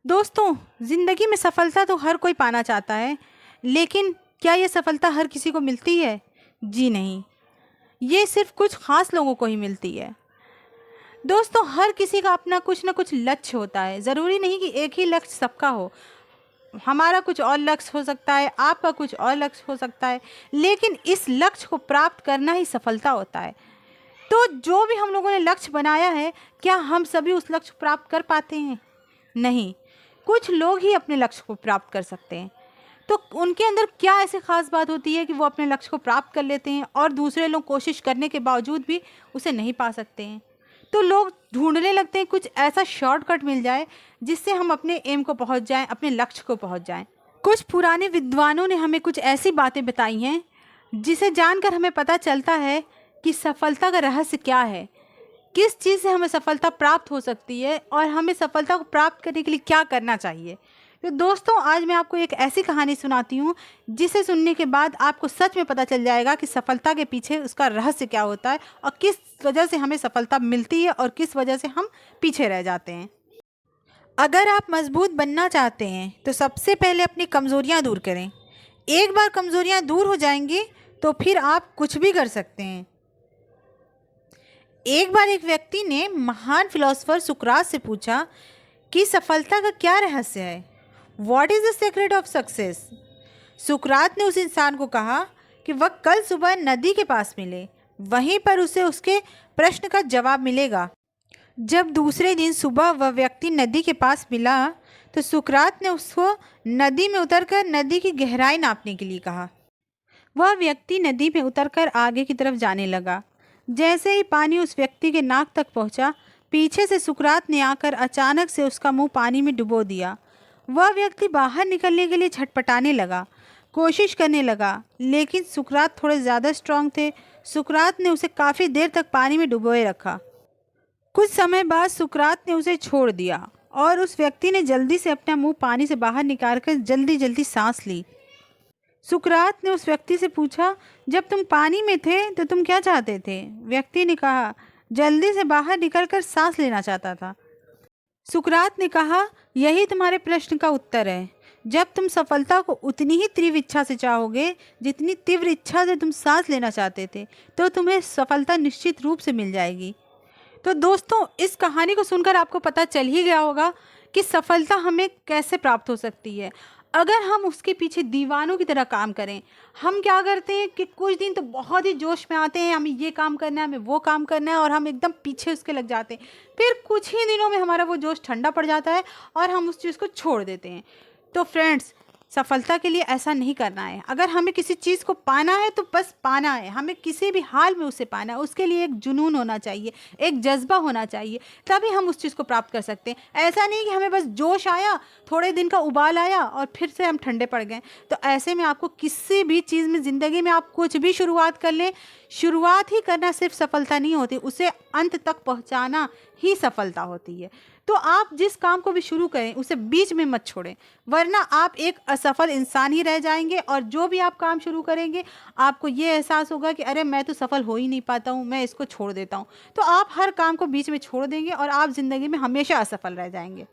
दोस्तों, ज़िंदगी में सफलता तो हर कोई पाना चाहता है, लेकिन क्या ये सफलता हर किसी को मिलती है? जी नहीं, ये सिर्फ़ कुछ ख़ास लोगों को ही मिलती है। दोस्तों, हर किसी का अपना कुछ न कुछ लक्ष्य होता है, ज़रूरी नहीं कि एक ही लक्ष्य सबका हो। हमारा कुछ और लक्ष्य हो सकता है, आपका कुछ और लक्ष्य हो सकता है, लेकिन इस लक्ष्य को प्राप्त करना ही सफलता होता है। तो जो भी हम लोगों ने लक्ष्य बनाया है, क्या हम सभी उस लक्ष्य को प्राप्त कर पाते हैं? नहीं, कुछ लोग ही अपने लक्ष्य को प्राप्त कर सकते हैं। तो उनके अंदर क्या ऐसी ख़ास बात होती है कि वो अपने लक्ष्य को प्राप्त कर लेते हैं और दूसरे लोग कोशिश करने के बावजूद भी उसे नहीं पा सकते हैं? तो लोग ढूँढने लगते हैं कुछ ऐसा शॉर्टकट मिल जाए जिससे हम अपने एम को पहुँच जाएँ, अपने लक्ष्य को पहुँच जाएँ। कुछ पुराने विद्वानों ने हमें कुछ ऐसी बातें बताई हैं, जिसे जानकर हमें पता चलता है कि सफलता का रहस्य क्या है, किस चीज़ से हमें सफलता प्राप्त हो सकती है और हमें सफलता को प्राप्त करने के लिए क्या करना चाहिए। तो दोस्तों, आज मैं आपको एक ऐसी कहानी सुनाती हूँ जिसे सुनने के बाद आपको सच में पता चल जाएगा कि सफलता के पीछे उसका रहस्य क्या होता है और किस वजह से हमें सफलता मिलती है और किस वजह से हम पीछे रह जाते हैं। अगर आप मजबूत बनना चाहते हैं तो सबसे पहले अपनी कमज़ोरियाँ दूर करें। एक बार कमज़ोरियाँ दूर हो जाएंगी तो फिर आप कुछ भी कर सकते हैं। एक बार एक व्यक्ति ने महान फिलोसोफर सुकरात से पूछा कि सफलता का क्या रहस्य है, what is the secret of success. सुकरात ने उस इंसान को कहा कि वह कल सुबह नदी के पास मिले, वहीं पर उसे उसके प्रश्न का जवाब मिलेगा। जब दूसरे दिन सुबह वह व्यक्ति नदी के पास मिला तो सुकरात ने उसको नदी में उतरकर नदी की गहराई नापने के लिए कहा। वह व्यक्ति नदी में उतरकर आगे की तरफ जाने लगा। जैसे ही पानी उस व्यक्ति के नाक तक पहुंचा, पीछे से सुकरात ने आकर अचानक से उसका मुंह पानी में डुबो दिया। वह व्यक्ति बाहर निकलने के लिए छटपटाने लगा, कोशिश करने लगा, लेकिन सुकरात थोड़े ज़्यादा स्ट्रांग थे। सुकरात ने उसे काफ़ी देर तक पानी में डुबोए रखा। कुछ समय बाद सुकरात ने उसे छोड़ दिया और उस व्यक्ति ने जल्दी से अपना मुंह पानी से बाहर निकालकर जल्दी जल्दी सांस ली। सुकरात ने उस व्यक्ति से पूछा, जब तुम पानी में थे तो तुम क्या चाहते थे? व्यक्ति ने कहा, जल्दी से बाहर निकलकर सांस लेना चाहता था। सुकरात ने कहा, यही तुम्हारे प्रश्न का उत्तर है। जब तुम सफलता को उतनी ही तीव्र इच्छा से चाहोगे जितनी तीव्र इच्छा से तुम सांस लेना चाहते थे, तो तुम्हें सफलता निश्चित रूप से मिल जाएगी। तो दोस्तों, इस कहानी को सुनकर आपको पता चल ही गया होगा कि सफलता हमें कैसे प्राप्त हो सकती है अगर हम उसके पीछे दीवानों की तरह काम करें। हम क्या करते हैं कि कुछ दिन तो बहुत ही जोश में आते हैं, हमें ये काम करना है, हमें वो काम करना है, और हम एकदम पीछे उसके लग जाते हैं। फिर कुछ ही दिनों में हमारा वो जोश ठंडा पड़ जाता है और हम उस चीज़ को छोड़ देते हैं। तो फ्रेंड्स, सफलता के लिए ऐसा नहीं करना है। अगर हमें किसी चीज़ को पाना है तो बस पाना है, हमें किसी भी हाल में उसे पाना है। उसके लिए एक जुनून होना चाहिए, एक जज्बा होना चाहिए, तभी हम उस चीज़ को प्राप्त कर सकते हैं। ऐसा नहीं कि हमें बस जोश आया, थोड़े दिन का उबाल आया और फिर से हम ठंडे पड़ गए। तो ऐसे में आपको किसी भी चीज़ में, ज़िंदगी में आप कुछ भी शुरुआत कर लें, शुरुआत ही करना सिर्फ सफलता नहीं होती, उसे अंत तक पहुँचाना ही सफलता होती है। तो आप जिस काम को भी शुरू करें उसे बीच में मत छोड़ें, वरना आप एक असफल इंसान ही रह जाएंगे। और जो भी आप काम शुरू करेंगे, आपको ये एहसास होगा कि अरे मैं तो सफल हो ही नहीं पाता हूँ, मैं इसको छोड़ देता हूँ। तो आप हर काम को बीच में छोड़ देंगे और आप ज़िंदगी में हमेशा असफल रह जाएंगे।